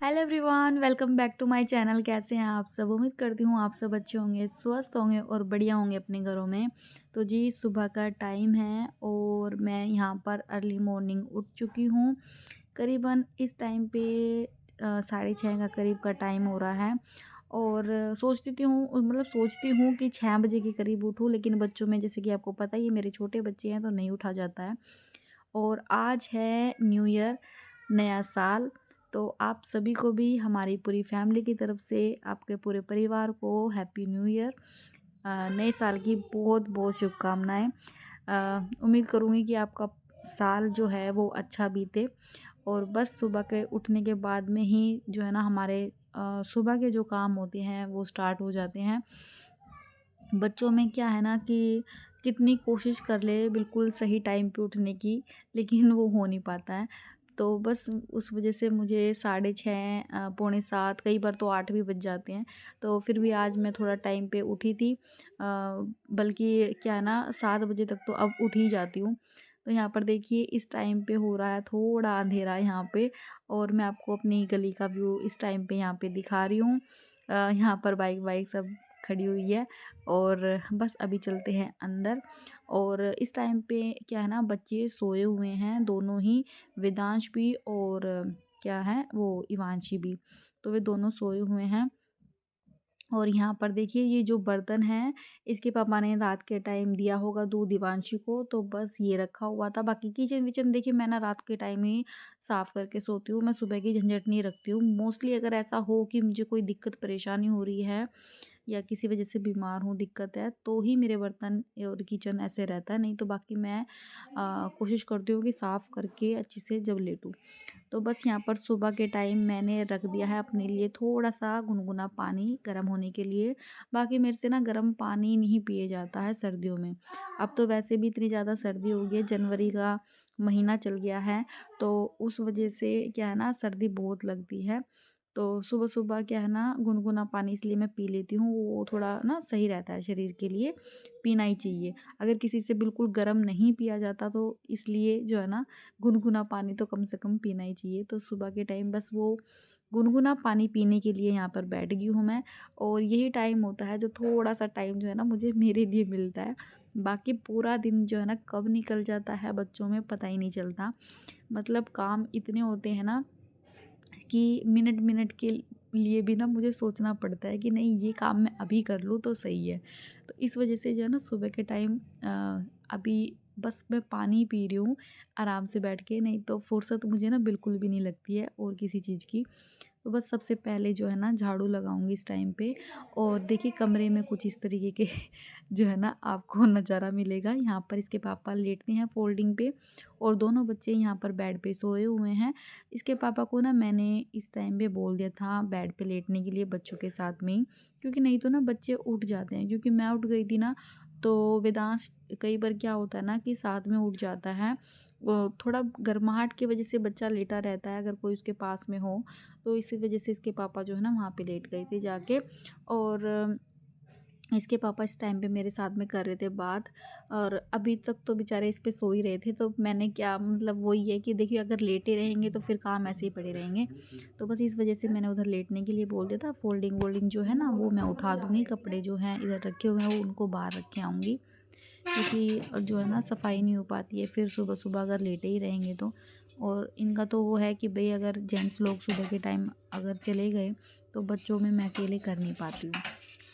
Hello everyone, welcome back to my channel. कैसे हैं आप सब? उम्मीद करती हूँ आप सब अच्छे होंगे, स्वस्थ होंगे और बढ़िया होंगे अपने घरों में। तो जी सुबह का टाइम है और मैं यहाँ पर अर्ली मॉर्निंग उठ चुकी हूँ। करीबन इस टाइम पे 6:30 का करीब का टाइम हो रहा है। और सोचती हूँ कि 6 बजे के करीब उठूँ, लेकिन बच्चों में जैसे कि आपको पता ही है मेरे छोटे बच्चे हैं तो नहीं उठा जाता है। और आज है न्यू ईयर, नया साल। तो आप सभी को भी हमारी पूरी फैमिली की तरफ से, आपके पूरे परिवार को हैप्पी न्यू ईयर, नए साल की बहुत बहुत शुभकामनाएं। उम्मीद करूँगी कि आपका साल जो है वो अच्छा बीते। और बस सुबह के उठने के बाद में ही जो है ना हमारे सुबह के जो काम होते हैं वो स्टार्ट हो जाते हैं। बच्चों में क्या है ना कि कितनी कोशिश कर ले बिल्कुल सही टाइम पे उठने की, लेकिन वो हो नहीं पाता है। तो बस उस वजह से मुझे 6:30 पौने 7, कई बार तो 8 भी बज जाते हैं। तो फिर भी आज मैं थोड़ा टाइम पे उठी थी, बल्कि क्या है ना 7 बजे तक तो अब उठ ही जाती हूँ। तो यहाँ पर देखिए इस टाइम पे हो रहा है थोड़ा अंधेरा यहाँ पे, और मैं आपको अपनी गली का व्यू इस टाइम पे यहाँ पे दिखा रही हूँ। यहाँ पर बाइक वाइक सब खड़ी हुई है। और बस अभी चलते हैं अंदर। और इस टाइम पे क्या है ना बच्चे सोए हुए हैं दोनों ही, वेदांश भी और क्या है वो इवांशी भी। तो वे दोनों सोए हुए हैं। और यहाँ पर देखिए ये जो बर्तन है, इसके पापा ने रात के टाइम दिया होगा दूध दिवांशी को, तो बस ये रखा हुआ था। बाकी किचन विचन देखिए मैं ना रात के टाइम ही साफ़ करके सोती हूँ, मैं सुबह की झंझट नहीं रखती हूँ। मोस्टली अगर ऐसा हो कि मुझे कोई दिक्कत परेशानी हो रही है या किसी वजह से बीमार हूँ, दिक्कत है, तो ही मेरे बर्तन और किचन ऐसे रहता है। नहीं तो बाकी मैं कोशिश करती हूँ कि साफ़ करके अच्छे से जब लेटूँ। तो बस यहाँ पर सुबह के टाइम मैंने रख दिया है अपने लिए थोड़ा सा गुनगुना पानी गर्म होने के लिए। बाकी मेरे से ना गर्म पानी नहीं पिए जाता है सर्दियों में। अब तो वैसे भी इतनी ज़्यादा सर्दी हो गई है, जनवरी का महीना चल गया है, तो उस वजह से क्या है ना सर्दी बहुत लगती है। तो सुबह सुबह क्या है ना गुनगुना पानी इसलिए मैं पी लेती हूँ, वो थोड़ा ना सही रहता है शरीर के लिए, पीना ही चाहिए। अगर किसी से बिल्कुल गर्म नहीं पिया जाता तो इसलिए जो है ना गुनगुना पानी तो कम से कम पीना ही चाहिए। तो सुबह के टाइम बस वो गुनगुना पानी पीने के लिए यहाँ पर बैठ गई हूँ मैं। और यही टाइम होता है जो थोड़ा सा टाइम जो है ना मुझे मेरे लिए मिलता है। बाकी पूरा दिन जो है ना कब निकल जाता है बच्चों में पता ही नहीं चलता। मतलब काम इतने होते हैं ना कि मिनट मिनट के लिए भी ना मुझे सोचना पड़ता है कि नहीं ये काम मैं अभी कर लूँ तो सही है। तो इस वजह से जो है ना सुबह के टाइम अभी बस मैं पानी पी रही हूँ आराम से बैठ के, नहीं तो फुर्सत मुझे ना बिल्कुल भी नहीं लगती है और किसी चीज़ की। तो बस सबसे पहले जो है ना झाड़ू लगाऊंगी इस टाइम पे। और देखिए कमरे में कुछ इस तरीके के जो है ना आपको नज़ारा मिलेगा। यहाँ पर इसके पापा लेटते हैं फोल्डिंग पे और दोनों बच्चे यहाँ पर बेड पे सोए हुए हैं। इसके पापा को ना मैंने इस टाइम पे बोल दिया था बेड पे लेटने के लिए बच्चों के साथ में ही, क्योंकि नहीं तो ना बच्चे उठ जाते हैं। क्योंकि मैं उठ गई थी ना तो वेदांश कई बार क्या होता है ना कि साथ में उठ जाता है। वो थोड़ा गर्माहट की वजह से बच्चा लेटा रहता है अगर कोई उसके पास में हो। तो इसी वजह से इसके पापा जो है ना वहाँ पे लेट गए थे जाके। और इसके पापा इस टाइम पे मेरे साथ में कर रहे थे बात। और अभी तक तो बेचारे इस पे सो ही रहे थे, तो मैंने क्या मतलब वही है कि देखिए अगर लेटे रहेंगे तो फिर काम ऐसे ही पड़े रहेंगे। तो बस इस वजह से मैंने उधर लेटने के लिए बोल दिया था। फोल्डिंग वोल्डिंग जो है ना वो मैं उठा दूँगी, कपड़े जो हैं इधर रखे हुए हैं वो उनको बाहर रख के आऊँगी। क्योंकि जो है ना सफाई नहीं हो पाती है फिर सुबह सुबह अगर लेटे ही रहेंगे तो। और इनका तो वो है कि भाई अगर जेंट्स लोग सुबह के टाइम अगर चले गए तो बच्चों में मैं अकेले कर नहीं पाती हूँ।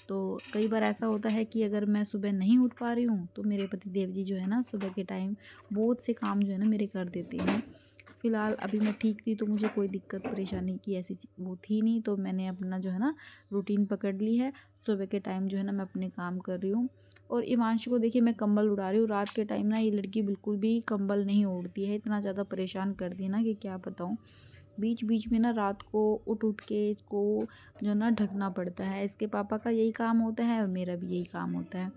तो कई बार ऐसा होता है कि अगर मैं सुबह नहीं उठ पा रही हूँ तो मेरे पति देव जी जो है ना सुबह के टाइम बहुत से काम जो है ना मेरे कर देते हैं। फ़िलहाल अभी मैं ठीक थी तो मुझे कोई दिक्कत परेशानी की ऐसी वो थी नहीं, तो मैंने अपना जो है ना रूटीन पकड़ ली है। सुबह के टाइम जो है ना मैं अपने काम कर रही हूँ। और इवांशु को देखिए मैं कंबल उड़ा रही हूँ रात के टाइम ना, ये लड़की बिल्कुल भी कंबल नहीं ओढ़ती है, इतना ज़्यादा परेशान करती है ना कि क्या बताऊँ। बीच बीच में ना रात को उठ उठ के इसको जो ना ढकना पड़ता है। इसके पापा का यही काम होता है और मेरा भी यही काम होता है।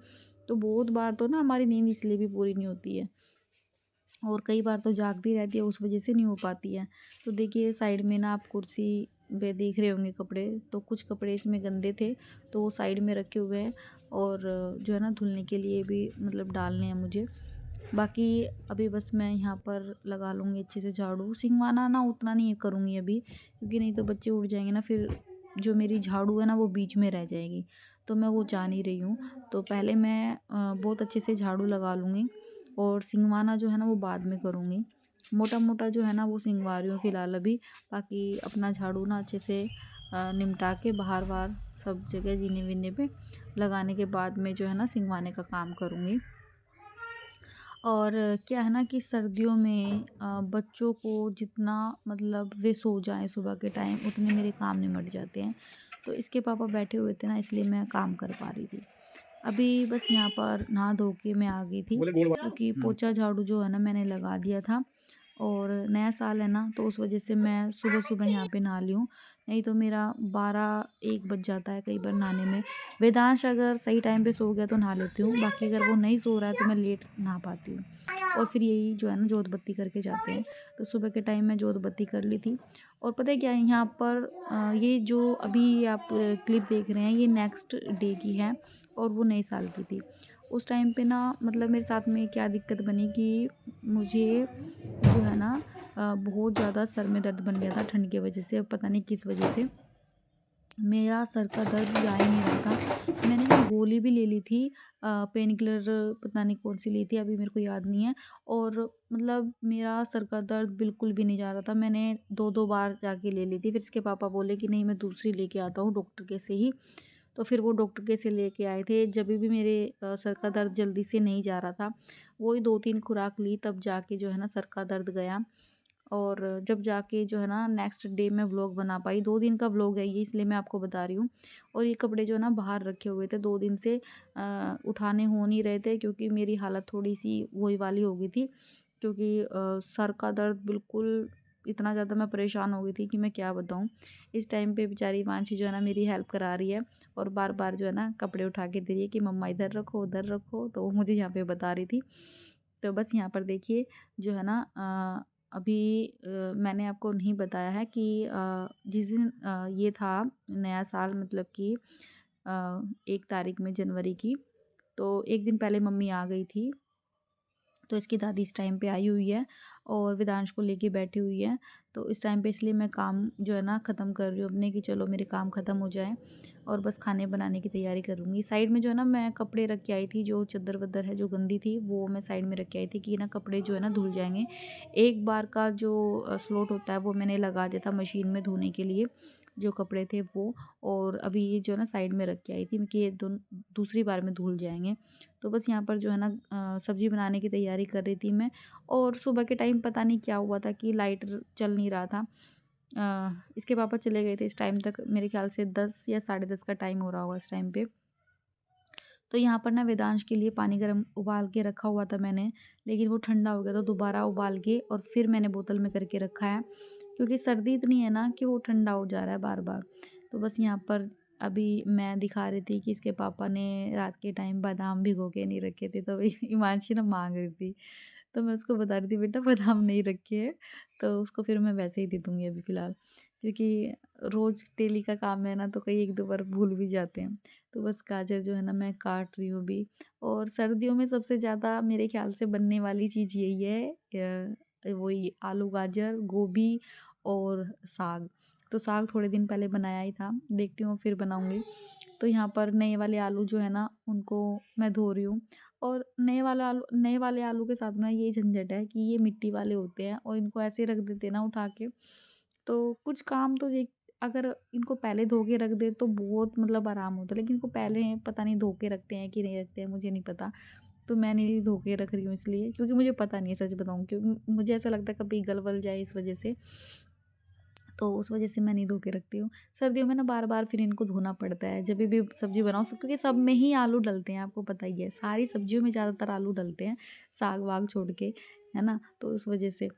तो बहुत बार तो ना हमारी नींद इसलिए भी पूरी नहीं होती है और कई बार तो जागती रहती है उस वजह से नहीं हो पाती है। तो देखिए साइड में ना आप कुर्सी पे देख रहे होंगे कपड़े, तो कुछ कपड़े इसमें गंदे थे तो वो साइड में रखे हुए हैं। और जो है ना धुलने के लिए भी मतलब डालने हैं मुझे। बाकी अभी बस मैं यहाँ पर लगा लूँगी अच्छे से झाड़ू। सिंगवाना ना उतना नहीं करूँगी अभी, क्योंकि नहीं तो बच्चे उठ जाएँगे ना, फिर जो मेरी झाड़ू है ना वो बीच में रह जाएगी, तो मैं वो चाह नहीं रही हूँ। तो पहले मैं बहुत अच्छे से झाड़ू लगा लूँगी और सिंगवाना जो है ना वो बाद में करूँगी। मोटा-मोटा जो है ना वो सिंगवा रही हूँ फ़िलहाल अभी, बाकी अपना झाड़ू ना अच्छे से निमटा के बाहर-वाहर सब जगह जीने-वीने पे लगाने के बाद में जो है ना सिंगवाने का काम करूँगी। और क्या है ना कि सर्दियों में बच्चों को जितना मतलब वे सो जाएं सुबह के टाइम, उतने मेरे काम निमट जाते हैं। तो इसके पापा बैठे हुए थे ना, इसलिए मैं काम कर पा रही थी। अभी बस यहाँ पर नहा धो के मैं आ गई थी, क्योंकि पोछा झाड़ू जो है ना मैंने लगा दिया था। और नया साल है ना, तो उस वजह से मैं सुबह-सुबह यहाँ पे नहा ली हूँ। नहीं तो मेरा 12-1 बज जाता है कई बार नहाने में। वेदांश अगर सही टाइम पे सो गया तो नहा लेती हूँ, बाकी अगर वो नहीं सो रहा है तो मैं लेट नहा पाती हूँ। और फिर यही जो है ना जोत बत्ती करके जाते हैं। तो सुबह के टाइम में जोत बत्ती कर ली थी। और पता है क्या है यहाँ पर, ये जो अभी आप क्लिप देख रहे हैं ये नेक्स्ट डे की है और वो नए साल की थी। उस टाइम पे ना मतलब मेरे साथ में क्या दिक्कत बनी कि मुझे जो है ना बहुत ज़्यादा सर में दर्द बन गया था ठंड की वजह से, अब पता नहीं किस वजह से मेरा सर का दर्द जा ही नहीं रहा था। मैंने ना गोली भी ले ली थी, पेन किलर पता नहीं कौन-सी ली थी, अभी मेरे को याद नहीं है। और मतलब मेरा सर का दर्द बिल्कुल भी नहीं जा रहा था। मैंने 2-2 बार जाके ले ली थी, फिर इसके पापा बोले कि नहीं मैं दूसरी लेके आता हूँ डॉक्टर के से ही। तो फिर वो डॉक्टर के से लेके आए थे। जभी भी मेरे सर का दर्द जल्दी से नहीं जा रहा था, वही 2-3 खुराक ली तब जाके जो है ना सर का दर्द गया। और जब जाके जो है ना नेक्स्ट डे मैं व्लॉग बना पाई। 2 दिन का व्लॉग है ये, इसलिए मैं आपको बता रही हूँ। और ये कपड़े जो है ना बाहर रखे हुए थे 2 दिन से, उठाने हो नहीं रहे थे, क्योंकि मेरी हालत थोड़ी-सी वही वाली हो गई थी। क्योंकि सर का दर्द बिल्कुल इतना ज़्यादा मैं परेशान हो गई थी कि मैं क्या बताऊँ। इस टाइम पे बेचारी हिमांशी जो है ना मेरी हेल्प करा रही है और बार-बार जो है ना कपड़े उठा के दे रही है कि मम्मा इधर रखो, उधर रखो, तो वो मुझे यहाँ पे बता रही थी। तो बस यहाँ पर देखिए जो है ना अभी मैंने आपको नहीं बताया है कि जिस दिन ये था नया साल, मतलब कि 1 तारीख में जनवरी की, तो 1 दिन पहले मम्मी आ गई थी। तो इसकी दादी इस टाइम पे आई हुई है और वेदांश को लेके बैठी हुई है। तो इस टाइम पे इसलिए मैं काम जो है ना ख़त्म कर रही हूँ अपने, कि चलो मेरे काम ख़त्म हो जाए और बस खाने बनाने की तैयारी करूँगी। साइड में जो है ना मैं कपड़े रख के आई थी, जो चद्दर-वद्दर है जो गंदी थी वो मैं साइड में रख के आई थी कि ना कपड़े जो है ना धुल जाएँगे। एक बार का जो स्लॉट होता है वो मैंने लगा दिया था मशीन में धोने के लिए, जो कपड़े थे वो। और अभी ये जो है ना साइड में रख के आई थी कि ये दूसरी बार में धुल जाएँगे। तो बस यहाँ पर जो है ना सब्ज़ी बनाने की तैयारी कर रही थी मैं। और सुबह के टाइम पता नहीं क्या हुआ था कि लाइट चल नहीं रहा था। इसके पापा चले गए थे इस टाइम तक, मेरे ख्याल से 10 या साढ़े 10 का टाइम हो रहा होगा इस टाइम पे। तो यहाँ पर ना वेदांश के लिए पानी गर्म उबाल के रखा हुआ था मैंने, लेकिन वो ठंडा हो गया तो दोबारा उबाल के और फिर मैंने बोतल में करके रखा है, क्योंकि सर्दी इतनी है ना कि वो ठंडा हो जा रहा है बार बार। तो बस यहाँ पर अभी मैं दिखा रही थी कि इसके पापा ने रात के टाइम बादाम भिगो के नहीं रखे थे, तो हिमांशी ना मांग रही थी, तो मैं उसको बता रही थी बेटा बादाम नहीं रखे हैं, तो उसको फिर मैं वैसे ही दे दूँगी अभी फ़िलहाल, क्योंकि रोज़ डेली का काम है ना, तो कई 1-2 बार भूल भी जाते हैं। तो बस गाजर जो है ना मैं काट रही हूँ अभी। और सर्दियों में सबसे ज़्यादा मेरे ख़्याल से बनने वाली चीज़ यही है, वही आलू, गाजर, गोभी और साग। तो साग थोड़े दिन पहले बनाया ही था, देखती हूँ फिर बनाऊँगी। तो यहाँ पर नए वाले आलू जो है ना उनको मैं धो रही हूँ। और नए वाले आलू के साथ ना ये झंझट है कि ये मिट्टी वाले होते हैं और इनको ऐसे रख देते हैं ना उठा के, तो कुछ काम तो ये अगर इनको पहले धो के रख दे तो बहुत मतलब आराम होता है, लेकिन इनको पहले पता नहीं धो के रखते हैं कि नहीं रखते हैं, मुझे नहीं पता। तो मैं नहीं धो के रख रही हूँ इसलिए, क्योंकि मुझे पता नहीं है, सच बताऊँ, क्योंकि मुझे ऐसा लगता है कभी गल-वल जाए इस वजह से, तो उस वजह से मैं नहीं धो के रखती हूँ। सर्दियों में ना बार-बार फिर इनको धोना पड़ता है, जभी भी सब्ज़ी बनाओ, सब क्योंकि सब में ही आलू डलते हैं, आपको पता ही है। सारी सब्जियों में ज़्यादातर आलू डलते हैं, साग-वाग छोड़ के, है ना? तो उस वजह से।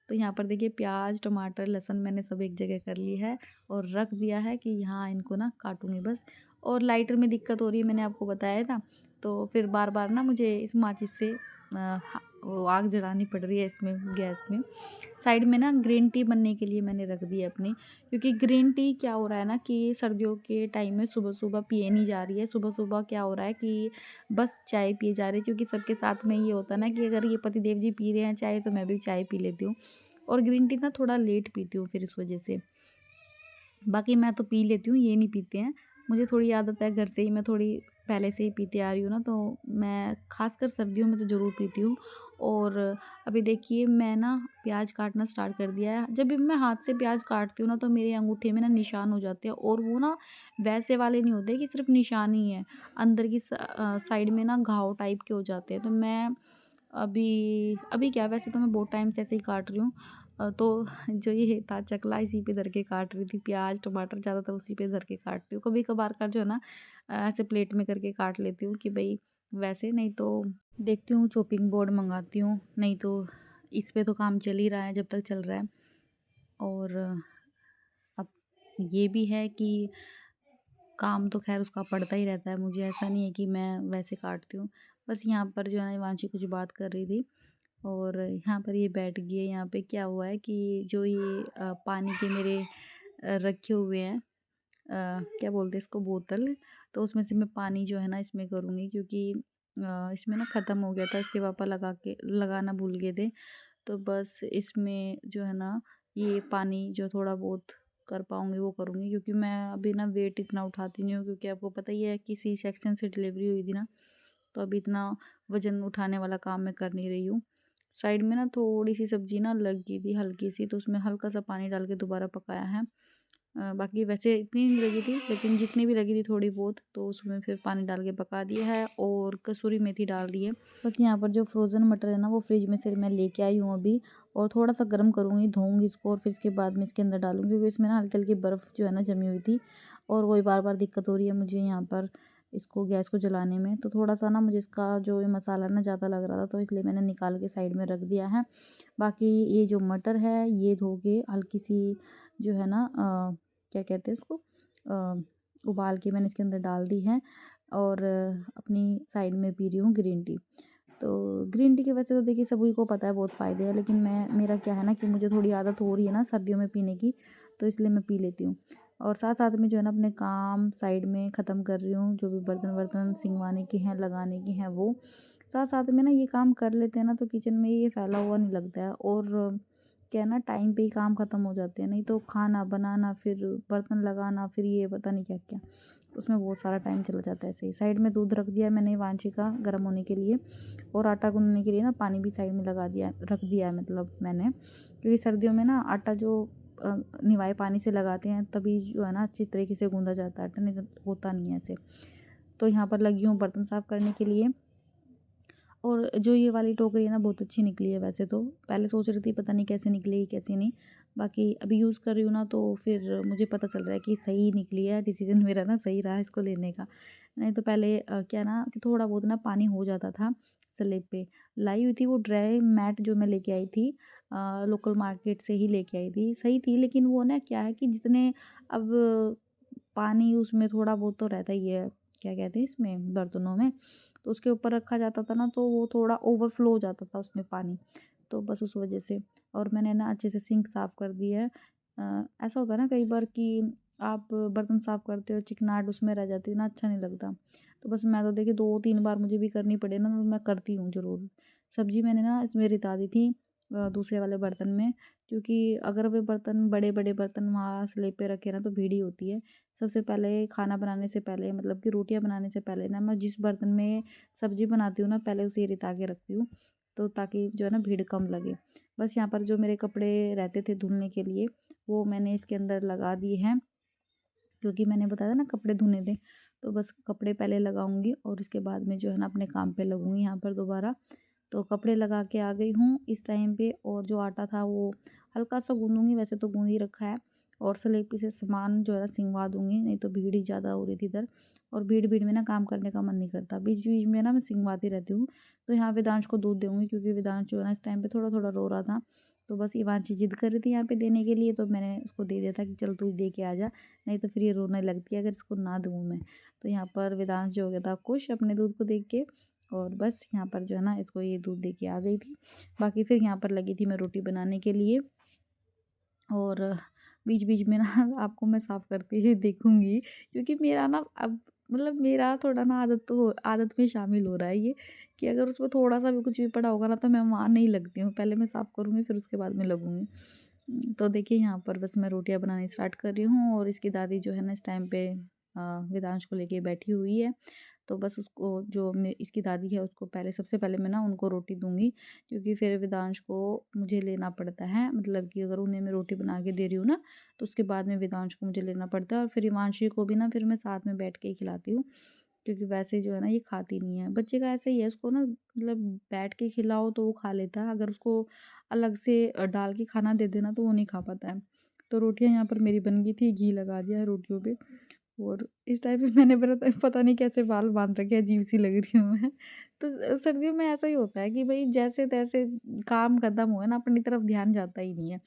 तो यहाँ पर देखिए प्याज़, टमाटर, लहसुन मैंने सब एक जगह कर ली है और रख दिया है कि यहाँ इनको ना काटूँगी बस। और लाइटर में दिक्कत हो रही है, मैंने आपको बताया था, तो फिर बार-बार ना मुझे इस माचिस से वो आग जलानी पड़ रही है इसमें गैस में। साइड में ना ग्रीन टी बनने के लिए मैंने रख दी है अपनी, क्योंकि ग्रीन टी क्या हो रहा है ना कि सर्दियों के टाइम में सुबह सुबह पिए नहीं जा रही है। सुबह सुबह क्या हो रहा है कि बस चाय पिए जा रही है, क्योंकि सबके साथ में ये होता है ना कि अगर ये पतिदेव जी पी रहे हैं चाय तो मैं भी चाय पी लेती हूँ। और ग्रीन टी ना थोड़ा लेट पीती हूँ फिर इस वजह से। बाकी मैं तो पी लेती हूँ, ये नहीं पीते हैं। मुझे थोड़ी आदत है घर से ही, मैं थोड़ी पहले से ही पीते आ रही हूँ ना, तो मैं ख़ासकर सर्दियों में तो ज़रूर पीती हूँ। और अभी देखिए मैं ना प्याज काटना स्टार्ट कर दिया है। जब भी मैं हाथ से प्याज काटती हूँ ना तो मेरे अंगूठे में ना निशान हो जाते हैं, और वो ना वैसे वाले नहीं होते कि सिर्फ निशान ही है, अंदर की साइड में ना घाव टाइप के हो जाते हैं। तो मैं अभी अभी क्या, वैसे तो मैं बहुत टाइम से ऐसे ही काट रही हूँ। तो जो ये था चकला इसी पे धर के काट रही थी, प्याज टमाटर ज़्यादातर उसी पे धर के काटती हूँ। कभी कभार का जो है ना ऐसे प्लेट में करके काट लेती हूँ कि भाई वैसे, नहीं तो देखती हूँ चॉपिंग बोर्ड मंगाती हूँ, नहीं तो इस पे तो काम चल ही रहा है जब तक चल रहा है। और अब ये भी है कि काम तो खैर उसका पड़ता ही रहता है मुझे, ऐसा नहीं है कि मैं वैसे काटती हूँ। बस यहाँ पर जो है ना हिमांशी कुछ बात कर रही थी, और यहाँ पर ये बैठ गई है। यहाँ पे क्या हुआ है कि जो ये पानी के मेरे रखे हुए हैं, क्या बोलते हैं इसको, बोतल, तो उसमें से मैं पानी जो है ना इसमें करूँगी, क्योंकि इसमें ना ख़त्म हो गया था, इसके पापा लगाना भूल गए थे। तो बस इसमें जो है ना ये पानी जो थोड़ा बहुत कर पाऊँगी वो करूँगी, क्योंकि मैं अभी ना वेट इतना उठाती नहीं हूँ, क्योंकि आपको पता ही है कि सी सेक्शन से डिलीवरी हुई थी ना, तो अभी इतना वज़न उठाने वाला काम मैं कर नहीं रही हूँ। साइड में ना थोड़ी सी सब्ज़ी ना लग गई थी हल्की सी, तो उसमें हल्का सा पानी डाल के दोबारा पकाया है। बाकी वैसे इतनी नहीं लगी थी, लेकिन जितनी भी लगी थी थोड़ी बहुत, तो उसमें फिर पानी डाल के पका दिया है और कसूरी मेथी डाल दी है। बस यहाँ पर जो फ्रोज़न मटर है ना वो फ्रिज में से मैं लेके आई हूँ अभी, और थोड़ा सा गर्म करूँगी, धोऊँगी इसको, और फिर इसके बाद में इसके अंदर डालूँगी, क्योंकि इसमें ना हल्की हल्की बर्फ़ जो है ना जमी हुई थी, और वही बार बार दिक्कत हो रही है मुझे यहाँ पर इसको गैस को जलाने में। तो थोड़ा सा ना मुझे इसका जो ये मसाला ना ज़्यादा लग रहा था, तो इसलिए मैंने निकाल के साइड में रख दिया है। बाकी ये जो मटर है ये धो के हल्की सी जो है ना क्या कहते हैं उसको, उबाल के मैंने इसके अंदर डाल दी है, और अपनी साइड में पी रही हूँ ग्रीन टी। तो ग्रीन टी के वैसे तो देखिए सभी को पता है बहुत फ़ायदे हैं, लेकिन मेरा क्या है ना कि मुझे थोड़ी आदत हो रही है ना सर्दियों में पीने की, तो इसलिए मैं पी लेती हूँ। और साथ साथ में जो है ना अपने काम साइड में ख़त्म कर रही हूँ, जो भी बर्तन वर्तन सिंगवाने के हैं लगाने के हैं वो, साथ साथ में ना ये काम कर लेते हैं ना, तो किचन में ये फैला हुआ नहीं लगता है। और क्या है ना टाइम पे ही काम ख़त्म हो जाते हैं, नहीं तो खाना बनाना फिर बर्तन लगाना फिर ये पता नहीं क्या क्या, उसमें बहुत सारा टाइम चला जाता है। ऐसे ही साइड में दूध रख दिया मैंने वांछी का गर्म होने के लिए, और आटा गूँथने के लिए ना पानी भी साइड में लगा दिया रख दिया है मतलब मैंने, क्योंकि सर्दियों में ना आटा जो निवाए पानी से लगाते हैं तभी जो है ना अच्छी तरीके से गूँधा जाता है, आटा नहीं तो होता नहीं है ऐसे। तो यहाँ पर लगी हूँ बर्तन साफ़ करने के लिए। और जो ये वाली टोकरी है ना बहुत अच्छी निकली है वैसे तो, पहले सोच रही थी पता नहीं कैसे निकलेगी कैसे नहीं, बाकी अभी यूज़ कर रही हूँ ना तो फिर मुझे पता चल रहा है कि सही निकली है, डिसीजन मेरा ना सही रहा इसको लेने का। नहीं तो पहले क्या ना कि थोड़ा बहुत ना पानी हो जाता था स्लेब पे। लाई हुई थी वो ड्राई मैट जो मैं लेके आई थी, लोकल मार्केट से ही लेके आई थी, सही थी, लेकिन वो ना क्या है कि जितने अब पानी उसमें थोड़ा बहुत तो रहता ही है, क्या कहते हैं इसमें बर्तनों में, तो उसके ऊपर रखा जाता था ना तो वो थोड़ा ओवरफ्लो हो जाता था उसमें पानी, तो बस उस वजह से। और मैंने ना अच्छे से सिंक साफ़ कर दी है। ऐसा होता है ना कई बार कि आप बर्तन साफ़ करते हो चिकनाहट उसमें रह जाती है ना, अच्छा नहीं लगता। तो बस मैं तो देखिए 2-3 बार मुझे भी करनी पड़े ना तो मैं करती हूँ ज़रूर। सब्ज़ी मैंने ना इसमें रिता दी थी दूसरे वाले बर्तन में, क्योंकि अगर वे बर्तन बड़े-बड़े बर्तन वहाँ स्लेब पे रखे ना तो भीड़ ही होती है। सबसे पहले खाना बनाने से पहले मतलब कि रोटियाँ बनाने से पहले ना मैं जिस बर्तन में सब्ज़ी बनाती हूँ ना पहले उसे रिता के रखती हूँ, तो ताकि जो है ना भीड़ कम लगे। बस यहाँ पर जो मेरे कपड़े रहते थे धुलने के लिए वो मैंने इसके अंदर लगा दिए हैं, क्योंकि मैंने बताया था ना कपड़े धुने थे, तो बस कपड़े पहले लगाऊंगी और इसके बाद में जो है ना अपने काम पे लगूंगी यहाँ पर दोबारा। तो कपड़े लगा के आ गई हूँ इस टाइम पे, और जो आटा था वो हल्का सा गूंदूंगी, वैसे तो गूंद ही रखा है, और स्लेपी से सामान जो है ना सिंगवा दूंगी, नहीं तो भीड़ ही ज़्यादा हो रही थी इधर, और भीड़ भीड़ में ना काम करने का मन नहीं करता, बीच बीच में ना मैं सिंगवाती रहती हूँ। तो यहाँ वेदांश को दूध दूंगी, क्योंकि वेदांश जो है ना इस टाइम पे थोड़ा थोड़ा रो रहा था, तो बस इवांशी जिद कर रही थी यहाँ पे देने के लिए, तो मैंने उसको दे दिया था कि चल तू ही दे के आ जा, नहीं तो फिर ये रोने लगती है अगर इसको ना दूँ मैं। तो यहाँ पर वेदांश जो हो गया था खुश अपने दूध को देख के, और बस यहाँ पर जो है ना इसको ये दूध दे के आ गई थी। बाकी फिर यहाँ पर लगी थी मैं रोटी बनाने के लिए, और बीच-बीच में ना आपको मैं साफ़ करते हुए देखूँगी, क्योंकि मेरा ना अब मतलब मेरा थोड़ा ना आदत में शामिल हो रहा है ये, कि अगर उसमें थोड़ा-सा भी कुछ भी पड़ा होगा ना तो मैं वहाँ नहीं लगती हूँ। पहले मैं साफ़ करूँगी फिर उसके बाद में लगूँगी। तो देखिए यहाँ पर बस मैं रोटियाँ बनानी स्टार्ट कर रही हूँ, और इसकी दादी जो है ना इस टाइम पे वेदांश को लेके बैठी हुई है। तो बस उसको जो इसकी दादी है उसको सबसे पहले मैं ना उनको रोटी दूँगी, क्योंकि फिर वेदांश को मुझे लेना पड़ता है। मतलब कि अगर उन्हें मैं रोटी बना के दे रही हूँ ना, तो उसके बाद में वेदांश को मुझे लेना पड़ता है, और फिर हिमांशी को भी ना फिर मैं साथ में बैठ के ही खिलाती हूँ, क्योंकि वैसे जो है ना ये खाती नहीं है। बच्चे का ऐसा ही है, उसको ना मतलब बैठ के खिलाओ तो वो खा लेता है, अगर उसको अलग से डाल के खाना दे देना तो वो नहीं खा पाता है। तो रोटियाँ यहाँ पर मेरी बन गई थी, घी लगा दिया है रोटियों पे, और इस टाइम पे मैंने पता नहीं कैसे बाल बांध रखे, अजीब-सी लग रही हूँ मैं। तो सर्दियों में ऐसा ही होता है कि भई जैसे-तैसे काम खत्म हुआ ना, अपनी तरफ ध्यान जाता ही नहीं है।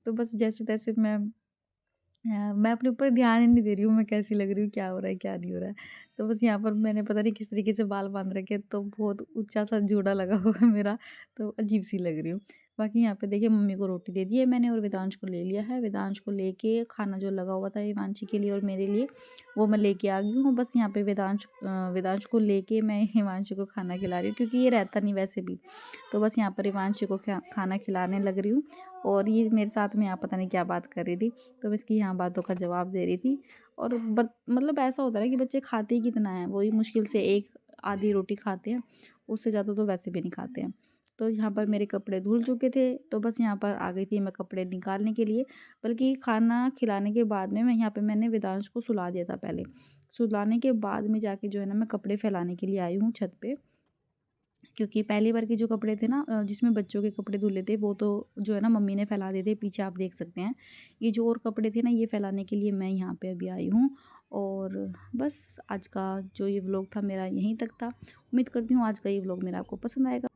तो बस जैसे-तैसे मैं अपने ऊपर ध्यान ही नहीं दे रही हूँ, मैं कैसी लग रही हूँ, क्या हो रहा है, क्या नहीं हो रहा है। तो बस यहाँ पर मैंने पता नहीं किस तरीके से बाल बाँध रखे हैं, तो बहुत ऊँचा-सा जूड़ा लगा हुआ है मेरा, तो अजीब-सी लग रही हूँ। बाकी यहाँ पे देखिए मम्मी को रोटी दे दी है मैंने, और वेदांश को ले लिया है। वेदांश को लेके खाना जो लगा हुआ था हिमांशी के लिए और मेरे लिए, वो मैं लेके आ गई हूँ। बस यहाँ पे वेदांश को लेके मैं हिमांशी को खाना खिला रही हूँ, क्योंकि ये रहता नहीं वैसे भी। तो बस यहाँ पर हिमांशी को खाना खिलाने लग रही हूँ, और ये मेरे साथ में यहाँ पता नहीं क्या बात कर रही थी। तो मैं इसकी यहाँ बातों का जवाब दे रही थी, और मतलब ऐसा होता है ना कि बच्चे खाते ही कितना है, वही मुश्किल से एक आधी रोटी खाते हैं, उससे ज़्यादा तो वैसे भी नहीं खाते हैं। तो यहाँ पर मेरे कपड़े धुल चुके थे, तो बस यहाँ पर आ गई थी मैं कपड़े निकालने के लिए। बल्कि खाना खिलाने के बाद में मैंने वेदांश को सुला दिया था पहले। सुलाने के बाद में जाके जो है ना मैं कपड़े फैलाने के लिए आई हूँ छत पे, क्योंकि पहली बार के जो कपड़े थे ना जिसमें बच्चों के कपड़े धुले थे, वो तो जो है ना मम्मी ने फैला दिए थे, पीछे आप देख सकते हैं। ये जो और कपड़े थे ना ये फैलाने के लिए मैं यहाँ पे अभी आई हूँ। और बस आज का जो ये व्लॉग था मेरा यहीं तक था। उम्मीद करती हूँ आज का ये व्लॉग मेरा आपको पसंद आएगा।